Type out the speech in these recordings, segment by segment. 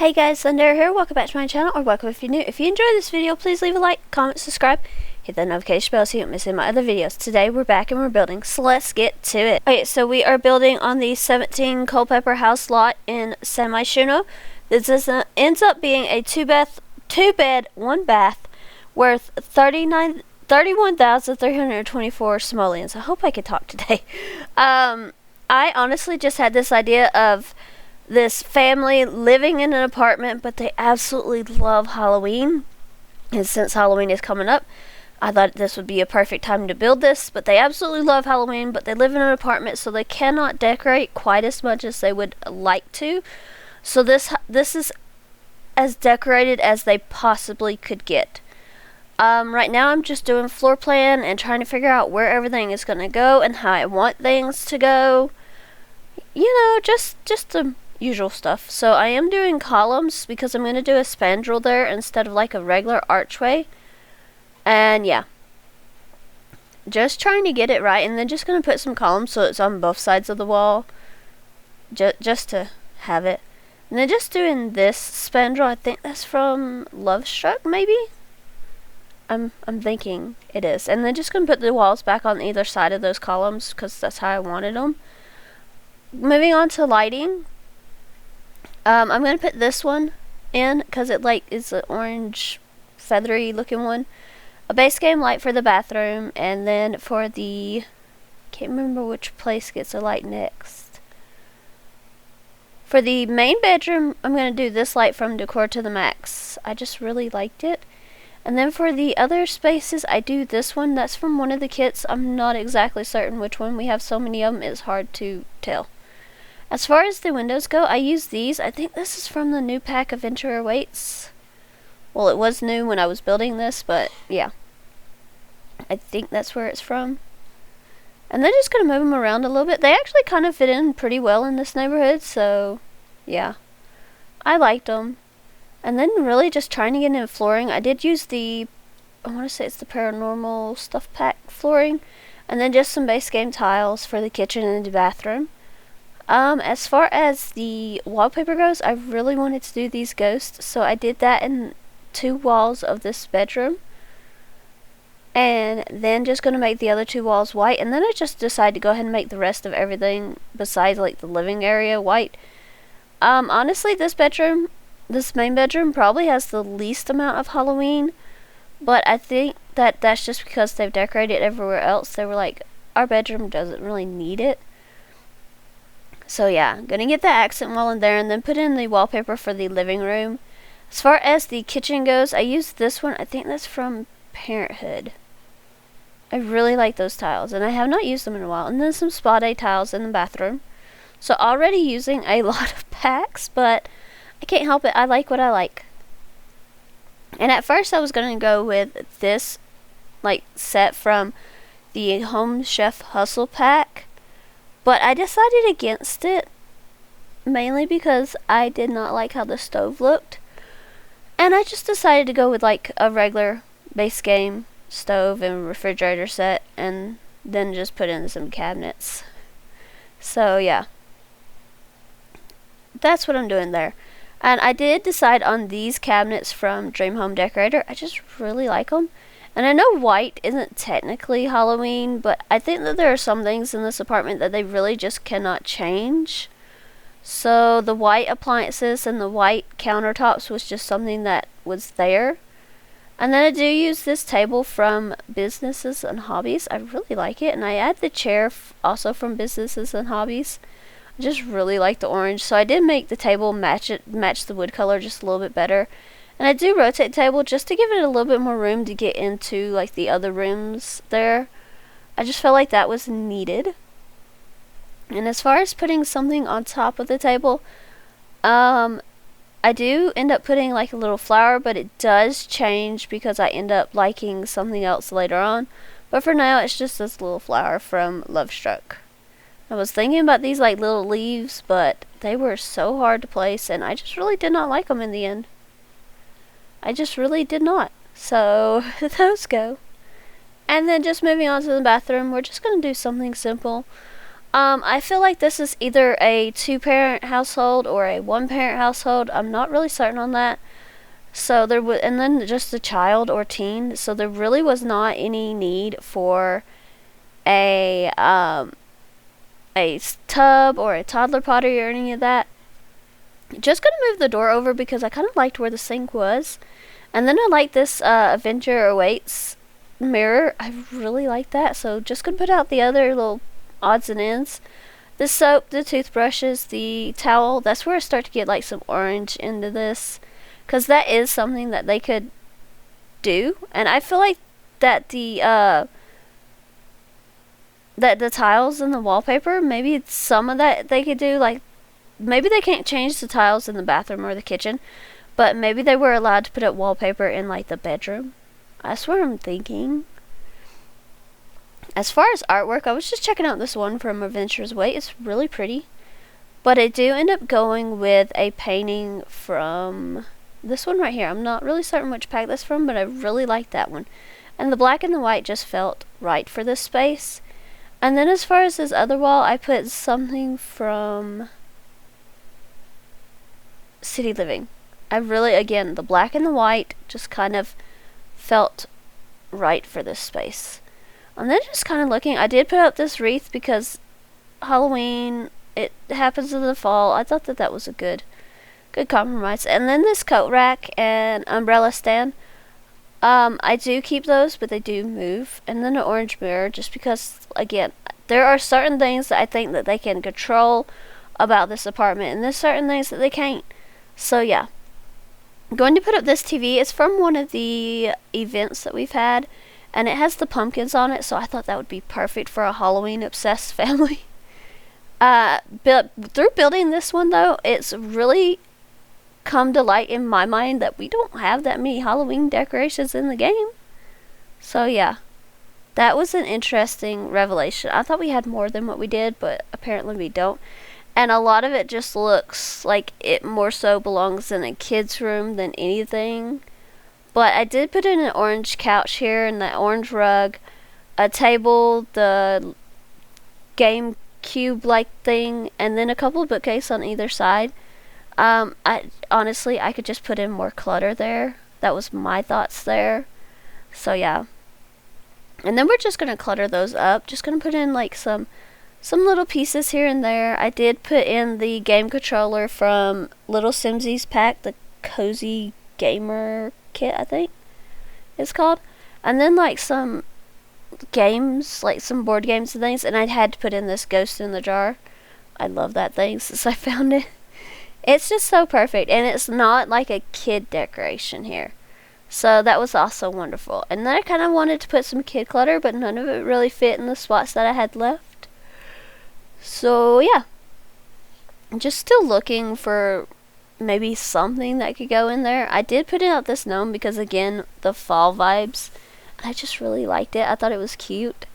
Hey guys, Thunder here. Welcome back to my channel, or welcome if you're new. If you enjoyed this video, please leave a like, comment, subscribe, hit that notification bell so you don't miss any of my other videos. Today we're back and we're building, so let's get to it. Okay, so we are building on the 17 Culpeper house lot in San Myshuno. This ends up being a two bed, one bath, worth 31,324 simoleons. I hope I can talk today. I honestly just had this idea of this family living in an apartment, but they absolutely love Halloween, and since Halloween is coming up, I thought this would be a perfect time to build this. But they absolutely love Halloween, but they live in an apartment, so they cannot decorate quite as much as they would like to. So this is as decorated as they possibly could get. Right now I'm just doing floor plan and trying to figure out where everything is going to go and how I want things to go. You know, just the usual stuff. So I am doing columns because I'm going to do a spandrel there instead of like a regular archway. And yeah, just trying to get it right, and then just going to put some columns so it's on both sides of the wall, just to have it. And then just doing this spandrel, I think that's from Love Struck, maybe? I'm thinking it is. And then just going to put the walls back on either side of those columns because that's how I wanted them. Moving on to lighting. I'm going to put this one in because it is an orange feathery looking one. A base game light for the bathroom, and then for the, can't remember which place gets a light next. For the main bedroom, I'm going to do this light from Decor to the Max. I just really liked it. And then for the other spaces, I do this one. That's from one of the kits. I'm not exactly certain which one. We have so many of them, it's hard to tell. As far as the windows go, I use these. I think this is from the new pack Adventure Awaits. Well, it was new when I was building this, but yeah. I think that's where it's from. And then just going to move them around a little bit. They actually kind of fit in pretty well in this neighborhood, so yeah. I liked them. And then really just trying to get in flooring. I did use I want to say it's the Paranormal Stuff Pack flooring. And then just some base game tiles for the kitchen and the bathroom. As far as the wallpaper goes, I really wanted to do these ghosts, so I did that in 2 walls of this bedroom. And then just going to make the other 2 walls white, and then I just decided to go ahead and make the rest of everything besides like the living area white. Honestly, this main bedroom probably has the least amount of Halloween, but I think that's just because they've decorated everywhere else. They were like, our bedroom doesn't really need it. So yeah, gonna get the accent wall in there and then put in the wallpaper for the living room. As far as the kitchen goes, I used this one. I think that's from Parenthood. I really like those tiles, and I have not used them in a while. And then some spa day tiles in the bathroom. So already using a lot of packs, but I can't help it. I like what I like. And at first I was gonna go with this set from the Home Chef Hustle pack. But I decided against it, mainly because I did not like how the stove looked. And I just decided to go with like a regular base game stove and refrigerator set, and then just put in some cabinets. So yeah, that's what I'm doing there. And I did decide on these cabinets from Dream Home Decorator. I just really like them. And I know white isn't technically Halloween, but I think that there are some things in this apartment that they really just cannot change. So the white appliances and the white countertops was just something that was there. And then I do use this table from Businesses and Hobbies. I really like it. And I add the chair also from Businesses and Hobbies. I just really like the orange. So I did make the table match the wood color just a little bit better. And I do rotate the table just to give it a little bit more room to get into like the other rooms there. I just felt like that was needed. And as far as putting something on top of the table, I do end up putting like a little flower, but it does change because I end up liking something else later on. But for now, it's just this little flower from Love Struck. I was thinking about these like little leaves, but they were so hard to place, and I just really did not like them in the end. I just really did not. So those go. And then just moving on to the bathroom, we're just going to do something simple. I feel like this is either a two-parent household or a one-parent household. I'm not really certain on that. So there was, and then just a child or teen. So there really was not any need for a tub or a toddler potty or any of that. Just gonna move the door over because I kind of liked where the sink was. And then I like this Avenger Awaits mirror. I really like that. So just gonna put out the other little odds and ends. The soap, the toothbrushes, the towel. That's where I start to get like some orange into this. Because that is something that they could do. And I feel like that the tiles and the wallpaper, maybe some of that they could do. Like, maybe they can't change the tiles in the bathroom or the kitchen, but maybe they were allowed to put up wallpaper in like the bedroom. That's what I'm thinking. As far as artwork, I was just checking out this one from Adventure's Way. It's really pretty. But I do end up going with a painting from this one right here. I'm not really certain which pack that's from, but I really like that one. And the black and the white just felt right for this space. And then as far as this other wall, I put something from City Living. I really, again, the black and the white just kind of felt right for this space. And then just kind of looking, I did put up this wreath because Halloween, it happens in the fall. I thought that that was a good compromise. And then this coat rack and umbrella stand. I do keep those, but they do move. And then an orange mirror, just because, again, there are certain things that I think that they can control about this apartment, and there's certain things that they can't. So yeah, I'm going to put up this TV. It's from one of the events that we've had, and it has the pumpkins on it, so I thought that would be perfect for a Halloween obsessed family. But through building this one though, it's really come to light in my mind that we don't have that many Halloween decorations in the game. So yeah, that was an interesting revelation. I thought we had more than what we did, but apparently we don't. And a lot of it just looks like it more so belongs in a kid's room than anything. But I did put in an orange couch here and the orange rug, a table, the game cube-like thing, and then a couple of bookcases on either side. I honestly, I could just put in more clutter there. That was my thoughts there. So yeah. And then we're just gonna clutter those up. Just gonna put in like some little pieces here and there. I did put in the game controller from Little Simsies pack, the Cozy Gamer Kit, I think it's called. And then like some games, like some board games and things. And I had to put in this Ghost in the Jar. I love that thing since I found it. It's just so perfect, and it's not like a kid decoration here. So that was also wonderful. And then I kind of wanted to put some kid clutter, but none of it really fit in the spots that I had left. So yeah, I'm just still looking for maybe something that could go in there. I did put out this gnome because, again, the fall vibes. I just really liked it. I thought it was cute.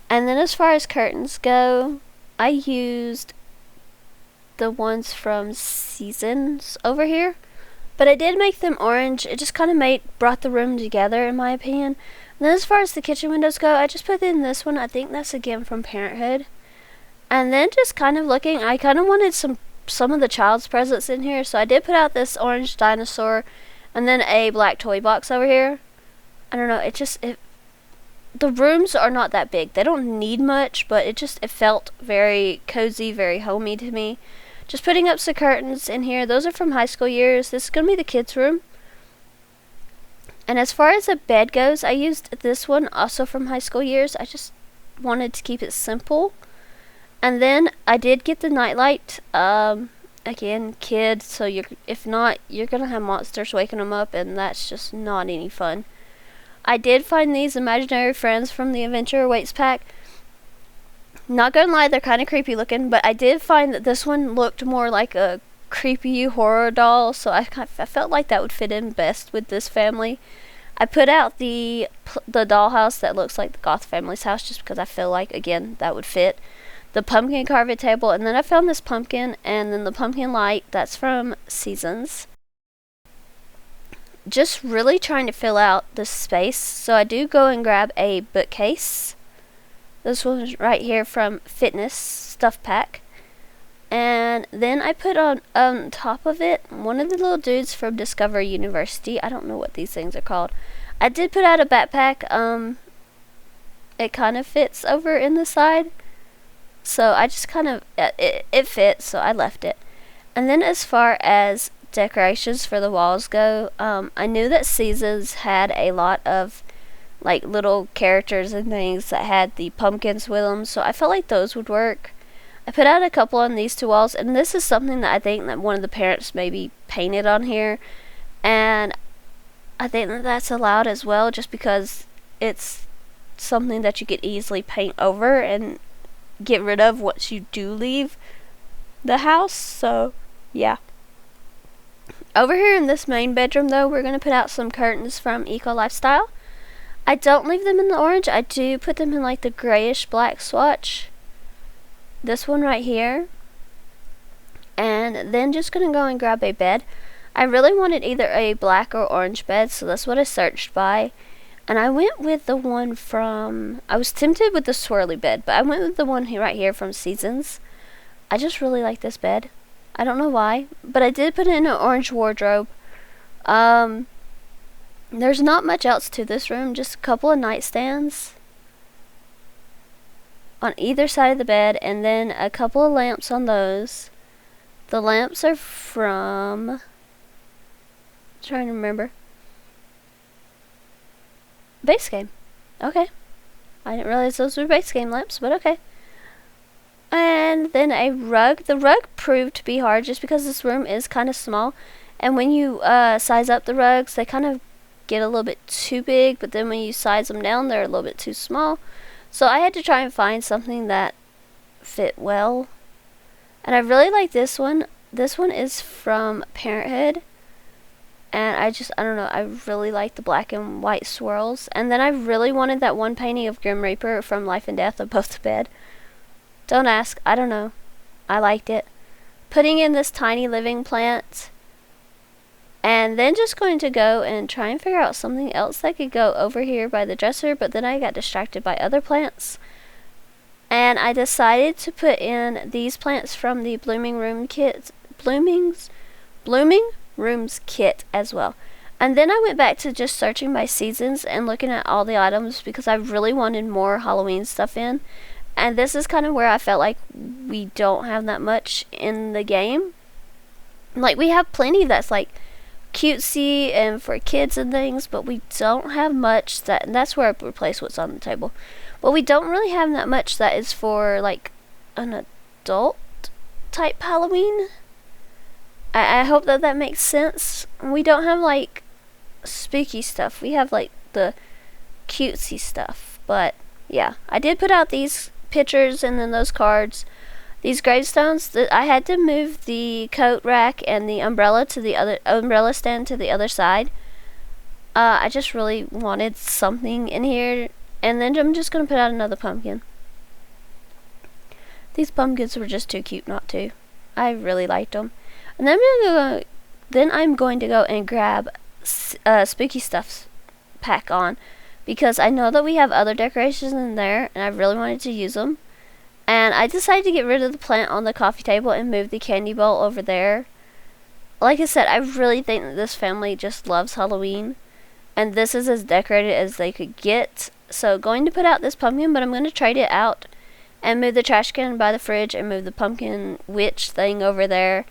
And then as far as curtains go, I used the ones from Seasons over here, but I did make them orange. It just kind of brought the room together, in my opinion. And then as far as the kitchen windows go, I just put in this one. I think that's again from Parenthood. And then just kind of looking, I kind of wanted some of the child's presents in here, so I did put out this orange dinosaur and then a black toy box over here. I don't know, the rooms are not that big. They don't need much, but it felt very cozy, very homey to me. Just putting up some curtains in here. Those are from high school years. This is going to be the kids' room. And as far as the bed goes, I used this one also from high school years. I just wanted to keep it simple. And then I did get the nightlight. Again, kids, so if not, you're going to have monsters waking them up, and that's just not any fun. I did find these imaginary friends from the Adventure Awaits pack. Not gonna lie, they're kind of creepy looking, but I did find that this one looked more like a creepy horror doll, so I felt like that would fit in best with this family. I put out the dollhouse that looks like the Goth family's house, just because I feel like, again, that would fit. The pumpkin carving table, and then I found this pumpkin, and then the pumpkin light, that's from Seasons. Just really trying to fill out this space, so I do go and grab a bookcase. This one's right here from Fitness Stuff Pack. And then I put on top of it one of the little dudes from Discover University. I don't know what these things are called. I did put out a backpack. It kind of fits over in the side. So I just kind of, it fits, so I left it. And then as far as decorations for the walls go, I knew that Seasons had a lot of like little characters and things that had the pumpkins with them, so I felt like those would work. I put out a couple on these two walls, and this is something that I think that one of the parents maybe painted on here, and I think that that's allowed as well, just because it's something that you could easily paint over and get rid of once you do leave the house. So yeah. Over here in this main bedroom though, we're going to put out some curtains from Eco Lifestyle. I don't leave them in the orange. I do put them in like the grayish black swatch. This one right here. And then just going to go and grab a bed. I really wanted either a black or orange bed, so that's what I searched by. And I went with the one from, I was tempted with the swirly bed, but I went with the one right here from Seasons. I just really like this bed. I don't know why, but I did put in an orange wardrobe. There's not much else to this room, just a couple of nightstands on either side of the bed, and then a couple of lamps on those. The lamps are from, I'm trying to remember, Base Game. Okay. I didn't realize those were Base Game lamps, but okay. And then a rug. The rug proved to be hard just because this room is kind of small. And when you size up the rugs, they kind of get a little bit too big. But then when you size them down, they're a little bit too small. So I had to try and find something that fit well. And I really like this one. This one is from Parenthood. And I don't know, I really like the black and white swirls. And then I really wanted that one painting of Grim Reaper from Life and Death above the bed. Don't ask, I don't know. I liked it. Putting in this tiny living plant. And then just going to go and try and figure out something else that could go over here by the dresser. But then I got distracted by other plants. And I decided to put in these plants from the Blooming Rooms kit as well. And then I went back to just searching by seasons and looking at all the items because I really wanted more Halloween stuff in. And this is kind of where I felt like we don't have that much in the game. Like, we have plenty that's like cutesy and for kids and things, but we don't have much that, and that's where I replace what's on the table. But we don't really have that much that is for like an adult type Halloween. I hope that makes sense. We don't have like spooky stuff. We have like the cutesy stuff. But yeah, I did put out these pictures and then those cards. These gravestones, I had to move the coat rack and the umbrella to the other umbrella stand to the other side. I just really wanted something in here, and then I'm just gonna put out another pumpkin. These pumpkins were just too cute not to. I really liked them. And then I'm going to go and grab Spooky Stuff's pack on, because I know that we have other decorations in there, and I really wanted to use them. And I decided to get rid of the plant on the coffee table and move the candy bowl over there. Like I said, I really think that this family just loves Halloween, and this is as decorated as they could get. So going to put out this pumpkin, but I'm going to trade it out and move the trash can by the fridge and move the pumpkin witch thing over there.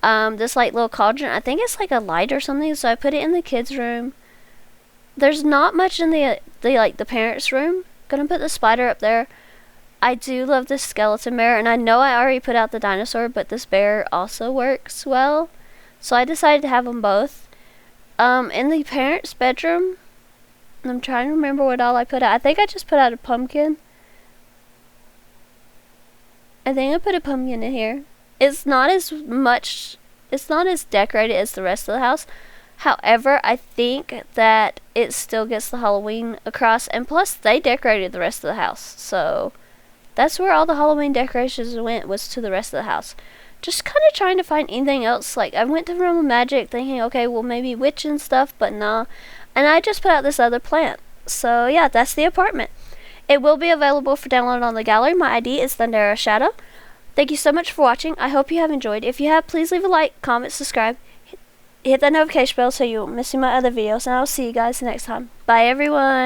This like little cauldron, I think it's like a light or something, so I put it in the kids' room. There's not much in the parents' room. Gonna put the spider up there. I do love this skeleton bear, and I know I already put out the dinosaur, but this bear also works well, so I decided to have them both. In the parents' bedroom, I'm trying to remember what all I put out. I think I just put out a pumpkin. I think I put a pumpkin in here. It's not as decorated as the rest of the house. However, I think that it still gets the Halloween across, and plus they decorated the rest of the house. So that's where all the Halloween decorations went, was to the rest of the house. Just kind of trying to find anything else. Like, I went to Realm of Magic thinking, okay, well maybe witch and stuff, but nah. And I just put out this other plant. So yeah, that's the apartment. It will be available for download on the gallery. My ID is Thundera Shadow. Thank you so much for watching. I hope you have enjoyed. If you have, please leave a like, comment, subscribe. Hit that notification bell so you won't miss my other videos. And I'll see you guys next time. Bye, everyone.